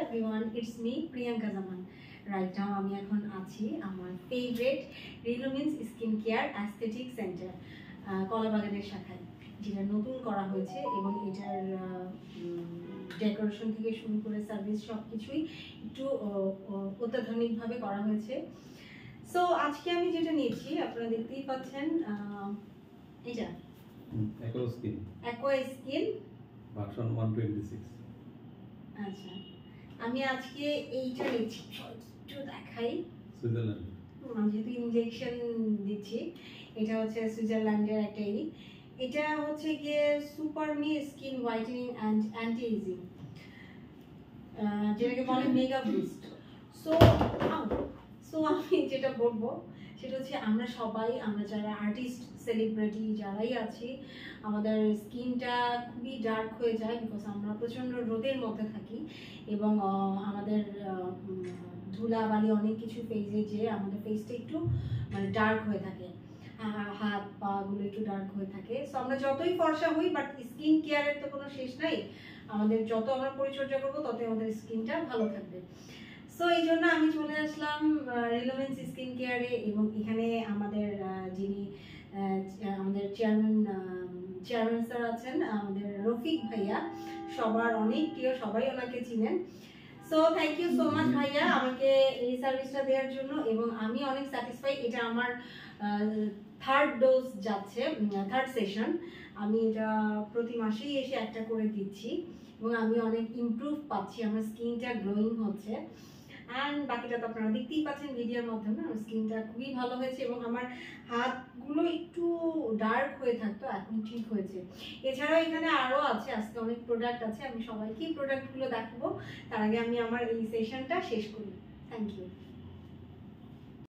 everyone, it's me Priyanka Zaman. Right now আমি এখন আছি আমার favourite Relumins skin care aesthetic centre কলাবাগানের শাখায়, যেটা নতুন করা হয়েছে এবং এটার ডেকোরেশন থেকে শুরু করে সার্ভিস সব কিছুই একটু অত্যাধুনিকভাবে করা হয়েছে। সো আজকে আমি যেটা নিয়েছি আপনারা দেখতেই পাচ্ছেন, এটা অ্যাকোয়া স্কিন ভার্সন 126। আচ্ছা, আমি আজকে এইটা নিচ্ছি, একটু দেখাই। সুইজারল্যান্ড, যেহেতু ইনজেকশন দিচ্ছি, এটা হচ্ছে সুইজারল্যান্ডের একটা এটা হচ্ছে গিয়ে সুপারমি skin whitening and anti ageing, যেটাকে বলে মেগা বুস্ট। সো আমি যেটা বলবো সেটা হচ্ছে আমরা যারা আর্টিস্ট, সেলিব্রিটি যারাই আছি, আমাদের স্কিনটা খুবই ডার্ক হয়ে যায় বিকজ আমরা প্রচণ্ড রোদের মধ্যে থাকি এবং আমাদের ধুলাবালি অনেক কিছু ফেসে যে আমাদের ফেসটা একটু মানে ডার্ক হয়ে থাকে, হাত পা গুলো একটু ডার্ক হয়ে থাকে। সো আমরা যতই ফর্সা হই, বাট স্কিন কেয়ারের তো কোনো শেষ নাই, আমাদের যত আমরা পরিচর্যা করবো ততই আমাদের স্কিনটা ভালো থাকবে। সো এই জন্য আমি চলে আসলাম রিলুমিন্স স্কিন কেয়ারে, এবং এখানে আমাদের যিনি আমাদের চেয়ারম্যান স্যার আছেন, আমাদের রফিক ভাইয়া, সবার অনেক প্রিয়, সবাই ওনাকে চিনেন। So thank you so much ভাইয়া আমাকে এই সার্ভিসটা দেওয়ার জন্য, এবং আমি অনেক স্যাটিসফাই। এটা আমার থার্ড ডোজ যাচ্ছে, থার্ড সেশন। আমি এটা প্রতি মাসেই এসে একটা করে দিচ্ছি এবং আমি অনেক ইমপ্রুভ পাচ্ছি, আমার স্কিনটা গ্লোয়িং হচ্ছে। অ্যান্ড বাকিটা তো আপনারা দেখতেই পাচ্ছেন ভিডিওর মাধ্যমে, আমার স্কিনটা খুবই ভালো হয়েছে এবং আমার হাতগুলো একটু ডার্ক হয়ে থাকতো, এখন ঠিক হয়েছে। এছাড়াও এখানে আরও আছে, আজকে অনেক প্রোডাক্ট আছে, আমি সবাইকেই প্রোডাক্টগুলো দেখাবো। তার আগে আমি আমার এই সেশনটা শেষ করি। Thank you.